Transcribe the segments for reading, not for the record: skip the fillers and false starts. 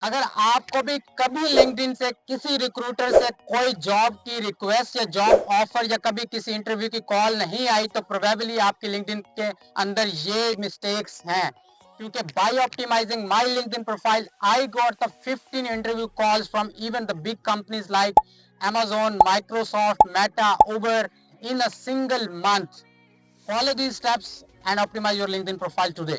अगर आपको भी कभी लिंक्डइन से किसी रिक्रूटर से कोई जॉब की रिक्वेस्ट या जॉब ऑफर या कभी किसी इंटरव्यू की कॉल नहीं आई तो प्रोबेबली आपके लिंक्डइन के अंदर ये मिस्टेक्स हैं, क्योंकि by optimizing my LinkedIn profile I got the 15 interview calls from even the big companies like Amazon, Microsoft, Meta, Uber in a single month. Follow these steps and optimize your LinkedIn profile today.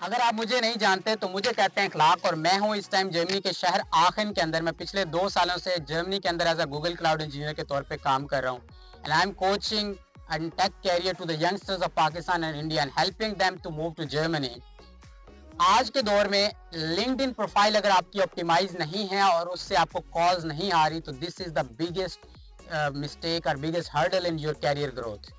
अगर आप मुझे नहीं जानते तो मुझे कहते हैं इखलाक और मैं हूं इस टाइम जर्मनी के शहर आखिन के अंदर। मैं पिछले 2 सालों से जर्मनी के अंदर as a Google cloud engineer के तौर पे काम कर रहा हूं and I am coaching and tech career to the youngsters of Pakistan and India and helping them to move to Germany. आज के दौर में लिंक्डइन प्रोफाइल अगर आपकी ऑप्टिमाइज नहीं है और उससे आपको कॉल्स नहीं आ रही तो this is the biggest mistake और biggest hurdle in your career growth.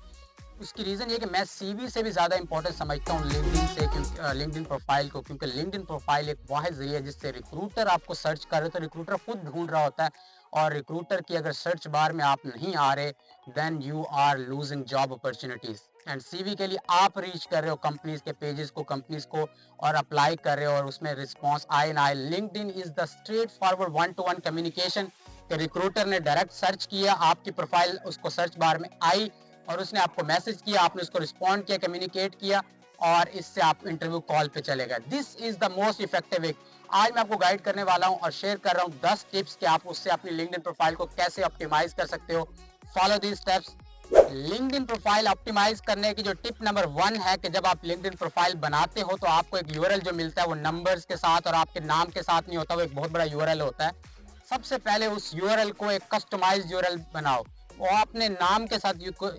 उसकी रीज़न ये कि मैं सीवी से भी ज़्यादा इंपॉर्टेंट समझता हूँ लिंक्डइन से, क्योंकि लिंक्डइन प्रोफाइल को, क्योंकि लिंक्डइन प्रोफाइल एक वाहिद ज़रिया है जिससे रिक्रूटर आपको सर्च कर रहे हो तो रिक्रूटर खुद ढूंढ रहा होता है, और रिक्रूटर की अगर सर्च बार में आप नहीं आ रहे then you are losing job opportunities. And CV के लिए आप रीच कर रहे हो कंपनीज के पेजेस को, कंपनीज को, और अप्लाई कर रहे हो और उसमें रिस्पॉन्स आए ना आए। LinkedIn is the straight forward one two one communication कि रिक्रूटर ने डायरेक्ट सर्च किया, आपकी प्रोफाइल उसको सर्च बार में आई और उसने आपको मैसेज किया, आपने उसको रिस्पॉन्ड किया, कम्युनिकेट किया और इससे आप इंटरव्यू कॉल पे चले गए। This is the most effective way. आज मैं आपको गाइड करने वाला हूं और शेयर कर रहा हूं 10 टिप्स कि आप उससे अपनी लिंक्डइन प्रोफाइल को कैसे ऑप्टिमाइज कर सकते हो। Follow these steps. LinkedIn profile optimize करने की जो टिप नंबर 1 है कि जब आप लिंक्डइन प्रोफाइल बनाते हो तो आपको एक यूआरएल जो मिलता है वो नंबर्स के साथ और आपके नाम के साथ नहीं होता, वो एक बहुत बड़ा यूआरएल होता है। सबसे पहले उस यूआरएल को एक कस्टमाइज्ड यूआरएल बनाओ, वो अपने नाम के साथ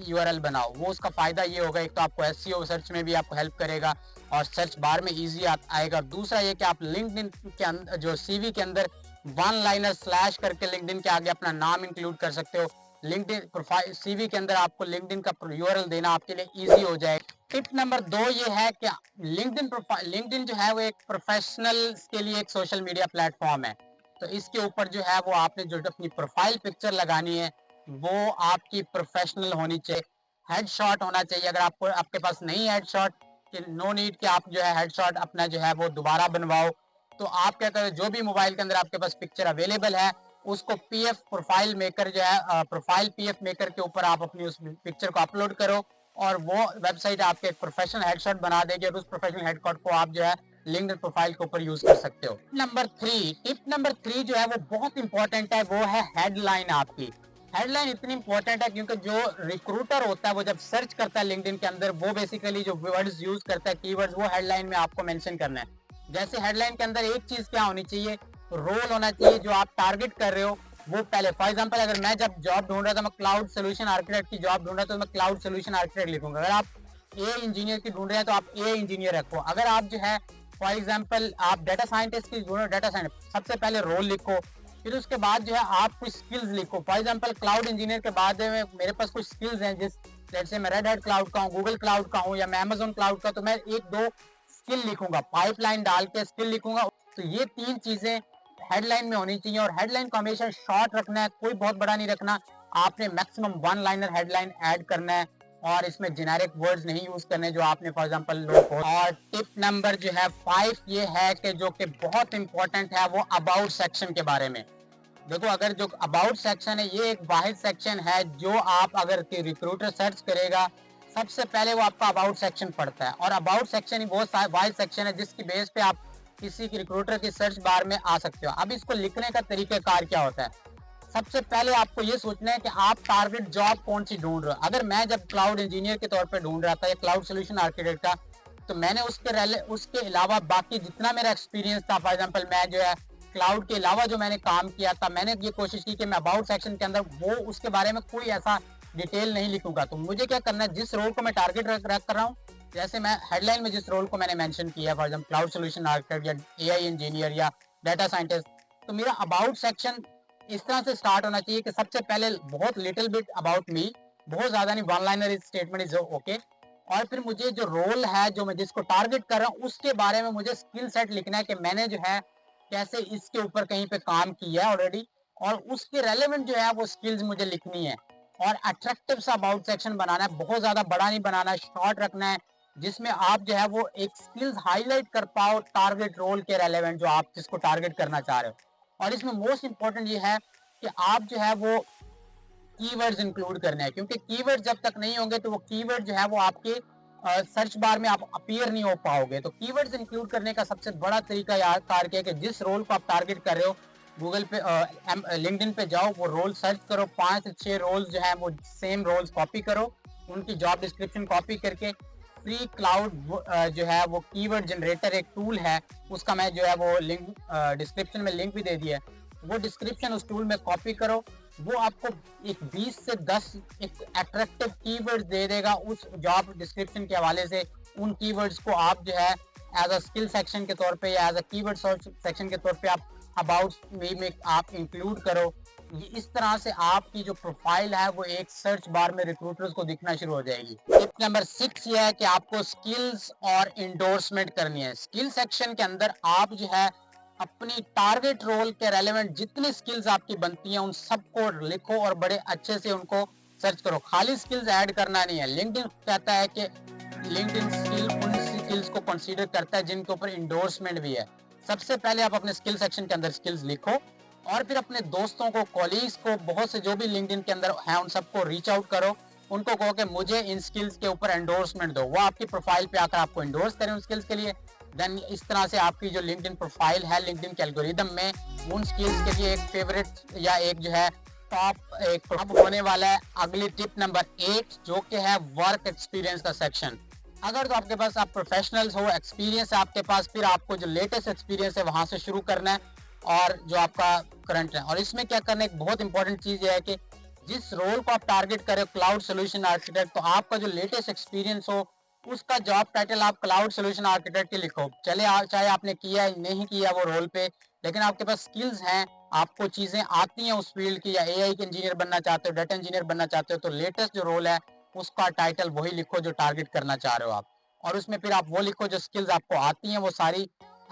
यूआरएल बनाओ। वो उसका फायदा ये होगा, एक तो आपको एसईओ सर्च में भी आपको हेल्प करेगा और सर्च बार में इजी आएगा। दूसरा ये कि आप लिंक्डइन के अंदर जो सीवी के अंदर वन लाइनर स्लैश करके लिंक्डइन के आगे अपना नाम इंक्लूड कर सकते हो। लिंक्डइन प्रोफाइल सीवी के अंदर आपको लिंक्डइन का यूआरएल देना आपके लिए इजी हो जाए। टिप नंबर 2 ये है कि लिंक्डइन जो है वो एक प्रोफेशनल के लिए एक सोशल मीडिया प्लेटफॉर्म है, तो इसके ऊपर जो है वो आपने जो अपनी प्रोफाइल पिक्चर लगानी है वो आपकी प्रोफेशनल होनी चाहिए। हेडशॉट होना चाहिए। अगर आपको आपके पास नहीं है हेडशॉट, कि नो नीड कि आप जो है हेडशॉट अपना जो है वो दोबारा बनवाओ, तो आप क्या करें, जो भी मोबाइल के अंदर आपके पास पिक्चर अवेलेबल है उसको पीएफ प्रोफाइल मेकर जो है प्रोफाइल पीएफ मेकर के ऊपर आप अपनी उस पिक्चर को अपलोड करो और वो वेबसाइट आपके एक प्रोफेशनल हेडशॉट बना देगी और उस प्रोफेशनल हेडशॉट को आप जो है लिंक्डइन प्रोफाइल के ऊपर यूज कर सकते हो। टिप नंबर 3 जो है वो बहुत इंपॉर्टेंट है, वो है हेडलाइन। आपकी हेडलाइन इतनी इंपॉर्टेंट है क्योंकि जो रिक्रूटर होता है वो जब सर्च करता है लिंक्डइन के अंदर वो बेसिकली जो वर्ड्स यूज करता है, कीवर्ड्स, वो हेडलाइन में आपको मेंशन करना है। जैसे हेडलाइन के अंदर एक चीज क्या होनी चाहिए, रोल होना चाहिए जो आप टारगेट कर रहे हो वो पहले। फॉर एग्जांपल अगर मैं जब जॉब ढूंढ रहा था, मैं क्लाउड सोल्यूशन आर्किटेक्ट की जॉब ढूंढ रहा था तो मैं क्लाउड सोल्यूशन आर्किटेक्ट लिखूंगा। अगर आप ए इंजीनियर की ढूंढ रहे हैं तो आप ए इंजीनियर रखो। अगर आप जो है फॉर एग्जांपल आप डाटा साइंटिस्ट की ढूंढ रहे हो, डाटा साइंटिस्ट, सबसे पहले रोल लिखो, फिर उसके बाद जो है आप कुछ स्किल्स लिखो। फॉर एग्जांपल क्लाउड इंजीनियर के बाद में मेरे पास कुछ स्किल्स हैं, जिस जैसे मैं रेड हैट क्लाउड का हूँ, गूगल क्लाउड का हूँ या मैं अमेजोन क्लाउड का, तो मैं एक दो स्किल लिखूंगा, पाइपलाइन डाल के स्किल लिखूंगा। तो ये 3 चीजें हेडलाइन में होनी चाहिए और हेडलाइन को हमेशा शॉर्ट रखना है, कोई बहुत बड़ा नहीं रखना। आपने मैक्सिमम 1 लाइनर हेडलाइन ऐड करना है और इसमें जेनेरिक वर्ड्स नहीं यूज करने जो आपने फॉर एग्जांपल लोग। और टिप नंबर जो है 5 ये है कि जो कि बहुत इंपॉर्टेंट है वो अबाउट सेक्शन के बारे में। देखो, अगर जो अबाउट सेक्शन है ये एक वाहिद सेक्शन है जो आप अगर रिक्रूटर सर्च करेगा सबसे पहले वो आपका अबाउट सेक्शन पढ़ता है, और अबाउट सेक्शन ही बहुत वाइड सेक्शन है जिसकी बेस पे आप किसी की रिक्रूटर की सर्च बार में आ सकते हो। अब इसको लिखने का तरीकाकार क्या होता है, सबसे पहले आपको ये सोचना है कि आप टारगेट जॉब कौन सी ढूंढ रहे हो। अगर मैं जब क्लाउड इंजीनियर के तौर पे ढूंढ रहा था या क्लाउड सोल्यूशन आर्किटेक्ट का, तो मैंने उसके अलावा बाकी जितना मेरा एक्सपीरियंस था, फॉर एग्जांपल मैं जो है क्लाउड के अलावा जो मैंने काम किया था, मैंने ये कोशिश की कि मैं अबाउट सेक्शन के अंदर वो उसके बारे में कोई ऐसा डिटेल नहीं लिखूंगा। तो मुझे क्या करना है, जिस रोल को मैं टारगेट रख कर रहा हूँ, जैसे मैं हेडलाइन में जिस रोल को मैंने मेंशन किया for example cloud solution architect या एआई इंजीनियर या डाटा साइंटिस्ट, तो मेरा अबाउट सेक्शन इस तरह से स्टार्ट होना चाहिए कि सबसे पहले बहुत लिटिल बिट अबाउट मी, बहुत ज्यादा नहीं, one liner statement is okay. और फिर मुझे जो रोल है जो मैं जिसको टारगेट कर रहा हूँ उसके बारे में मुझे स्किल सेट लिखना है कि मैंने जो है कैसे इसके ऊपर कहीं पे काम किया है ऑलरेडी, और उसके रेलेवेंट जो है वो स्किल्स मुझे लिखनी है। और अट्रैक्टिव सा अबाउट सेक्शन बनाना है, बहुत ज्यादा बड़ा नहीं बनाना है, शॉर्ट रखना है। जिसमें आप जो है वो एक स्किल्स हाईलाइट कर पाओ टारगेट रोल के रेलेवेंट, जो आप जिसको टारगेट करना चाह रहे हो। और इसमें मोस्ट इंपॉर्टेंट ये है कि आप जो है वो कीवर्ड्स इंक्लूड करने हैं, क्योंकि कीवर्ड जब तक नहीं होंगे तो वो कीवर्ड जो है वो आपके सर्च बार में आप अपीयर नहीं हो पाओगे। तो कीवर्ड्स इंक्लूड करने का सबसे बड़ा तरीका यार कार है कि जिस रोल को आप टारगेट कर रहे हो, गूगल पे लिंक्डइन पे जाओ, वो रोल सर्च करो, 5 से 6 रोल्स जो है वो सेम रोल्स कॉपी करो, उनकी जॉब डिस्क्रिप्शन कॉपी करके फ्री क्लाउड जो है वो कीवर्ड जनरेटर एक टूल है, उसका मैं जो है वो लिंक डिस्क्रिप्शन में लिंक भी दे दिया है। वो डिस्क्रिप्शन उस टूल में कॉपी करो, वो आपको एक 20 से 10 एक अट्रैक्टिव कीवर्ड्स दे देगा उस जॉब डिस्क्रिप्शन के हवाले से। उन कीवर्ड्स को आप जो है एज अ स्किल सेक्शन के तौर पे या as a keyword search section के तौर पे आप अबाउट मी में आप इंक्लूड करो। ये इस तरह से आपकी जो प्रोफाइल है वो एक सर्च बार में रिक्रूटर्स को दिखना शुरू हो जाएगी। टिप नंबर 6 ये है कि आपको स्किल्स और इंडोर्समेंट करनी है। स्किल सेक्शन के अंदर आप जो है अपनी टारगेट रोल के रेलेवेंट जितनी स्किल्स आपकी बनती हैं उन सबको लिखो और बड़े अच्छे से उनको सर्च करो। खाली स्किल्स ऐड करना नहीं है। लिंक्डइन कहता है कि लिंक्डइन स्किल उन स्किल्स को कंसीडर करता है जिनके ऊपर इंडोर्समेंट भी है। सबसे पहले आप अपने स्किल सेक्शन के अंदर स्किल्स लिखो और फिर अपने दोस्तों को, कॉलीग्स को, बहुत से जो भी लिंक्डइन के अंदर हैं उन सबको रीच आउट करो, उनको कहो कि मुझे इन स्किल्स के ऊपर एंडोर्समेंट दो, वो आपकी प्रोफाइल पे आकर आपको एंडोर्स करें उन स्किल्स के लिए। देन इस तरह से आपकी जो लिंक्डइन प्रोफाइल है लिंक्डइन के एल्गोरिदम में उन स्किल्स के लिए एक फेवरेट या एक जो है टॉप होने वाला है। अगली टिप नंबर 8 जो कि है वर्क एक्सपीरियंस का सेक्शन। अगर तो आपके पास आप प्रोफेशनल्स हो, एक्सपीरियंस है आपके पास, फिर आपको जो लेटेस्ट एक्सपीरियंस है वहां से शुरू करना है और जो आपका करंट है। और इसमें क्या करना है, एक बहुत इंपॉर्टेंट चीज है कि जिस रोल को आप टारगेट करें क्लाउड सोल्यूशन आर्किटेक्ट, तो आपका जो लेटेस्ट एक्सपीरियंस हो उसका जॉब टाइटल आप क्लाउड सोल्यूशन आर्किटेक्ट के लिखो। चले चाहे आपने किया नहीं किया वो रोल पे, लेकिन आपके पास स्किल्स हैं, आपको चीजें आती हैं उस फील्ड की, या एआई के इंजीनियर बनना चाहते हो, डाटा इंजीनियर बनना चाहते हो, तो लेटेस्ट जो रोल है उसका टाइटल वही लिखो जो टारगेट करना चाह रहे हो आप। और उसमें फिर आप वो लिखो जो स्किल्स आपको आती हैं, वो सारी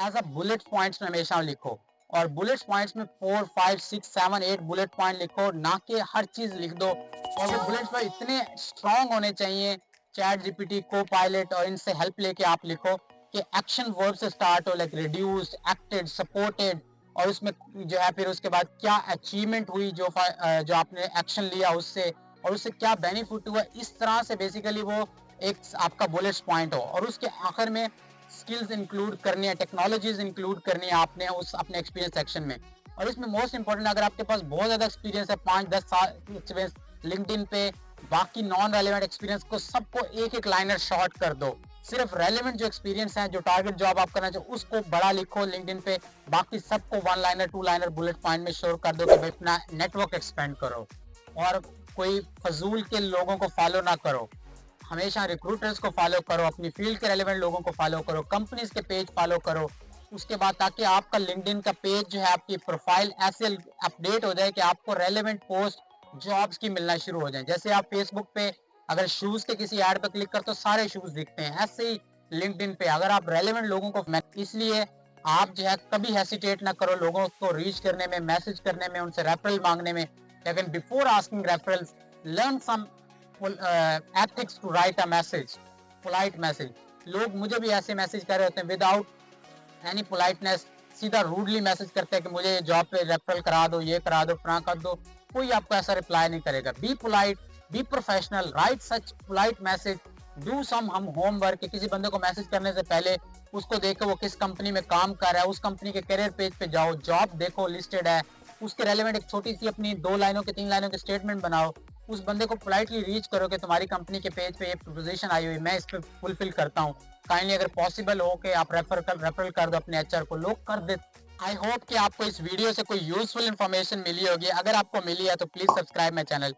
एज अ बुलेट पॉइंट्स में हमेशा लिखो। और बुलेट पॉइंट्स में 4 5 6 7 8 बुलेट पॉइंट लिखो, ना कि हर चीज लिख दो। और वो बुलेट पॉइंट इतने स्ट्रॉन्ग होने चाहिए, चैट जीपीटी, को पायलट और इनसे हेल्प लेके आप लिखो कि एक्शन वर्ब से स्टार्ट हो, लाइक रिड्यूस्ड, एक्टेड, सपोर्टेड, और उसमें जो है फिर उसके बाद क्या अचीवमेंट हुई जो आपने एक्शन लिया उससे, और उससे क्या बेनिफिट हुआ। इस तरह से बेसिकली वो एक आपका बुलेट पॉइंट हो। और उसके आखिर में स्किल्स इंक्लूड करनी है, टेक्नोलॉजीज इंक्लूड करनी है आपने उस अपने एक्सपीरियंस सेक्शन में। और इसमें मोस्ट इंपॉर्टेंट, अगर आपके पास बहुत ज्यादा एक्सपीरियंस है, 5-10 साल एक्सपीरियंस लिंक्डइन पे, बाकी नॉन रेलेवेंट एक्सपीरियंस को सबको एक एक लाइनर शॉर्ट कर दो। सिर्फ रेलेवेंट जो एक्सपीरियंस है, जो टारगेट जॉब आप करना चाहो उसको बड़ा लिखो लिंक्डइन पे, बाकी सबको 1 लाइनर 2 लाइनर बुलेट पॉइंट में शोर कर दो कि भाई अपना नेटवर्क एक्सपेंड करो। और कोई फजूल के लोगों को फॉलो ना करो, हमेशा रिक्रूटर्स को फॉलो करो, अपनी फील्ड के रेलेवेंट लोगों को फॉलो करो, कंपनीज के पेज फॉलो करो। उसके बाद ताकि आपका लिंक्डइन का पेज जो है, आपकी प्रोफाइल ऐसे अपडेट हो जाए कि आपको रेलेवेंट पोस्ट जॉब्स की मिलना शुरू हो जाए। जैसे आप फेसबुक पे अगर शूज के किसी ऐड पर क्लिक करते हो सारे शूज दिखते हैं, ऐसे ही लिंक्डइन पे अगर आप रेलेवेंट लोगों को, इसलिए आप जो है कभी हेसिटेट ना करो लोगों को रीच करने में, मैसेज करने में, उनसे रेफरल मांगने में। लेकिन before asking referrals, learn some ethics to write a message, polite message. लोग मुझे भी ऐसे मैसेज कर रहे होते हैं विदाउट एनी पोलाइटनेस, सीधा रूडली मैसेज करते हैं कि मुझे जॉब पे रेफरल करा दो, ये करा दो, फला कर दो। कोई आपको ऐसा रिप्लाई नहीं करेगा। Be polite, be professional, write such polite message, do some hmm homework. किसी बंदे को मैसेज करने से पहले उसको देखो वो किस कंपनी में काम कर रहा है, उस कंपनी के करियर पेज पे जाओ, जॉब देखो लिस्टेड है, उसके रेलेवेंट एक छोटी सी अपनी 2 लाइनों के 3 लाइनों के स्टेटमेंट बनाओ, उस बंदे को पोलाइटली रीच करो कि तुम्हारी कंपनी के पेज पे ये पोजीशन आई हुई, मैं इस पे फुलफिल करता हूँ, काइंडली अगर पॉसिबल हो कि आप रेफरल कर दो अपने एचआर को। लोग कर दे। आई होप कि आपको इस वीडियो से कोई यूजफुल इंफॉर्मेशन मिली होगी। अगर आपको मिली है तो प्लीज सब्सक्राइब माई चैनल।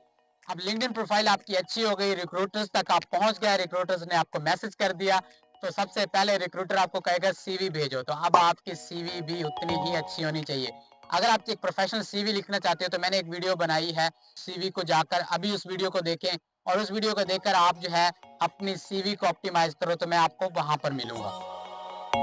अब लिंक्डइन प्रोफाइल आपकी अच्छी हो गई, रिक्रूटर्स तक आप पहुंच गए, रिक्रूटर्स ने आपको मैसेज कर दिया, तो सबसे पहले रिक्रूटर आपको कहेगा सीवी भेजो। तो अब आपकी सीवी भी उतनी ही अच्छी होनी चाहिए। अगर आप एक प्रोफेशनल सीवी लिखना चाहते हो तो मैंने एक वीडियो बनाई है, सीवी को जाकर अभी उस वीडियो को देखें, और उस वीडियो को देखकर आप जो है अपनी सीवी को ऑप्टिमाइज करो, तो मैं आपको वहां पर मिलूंगा।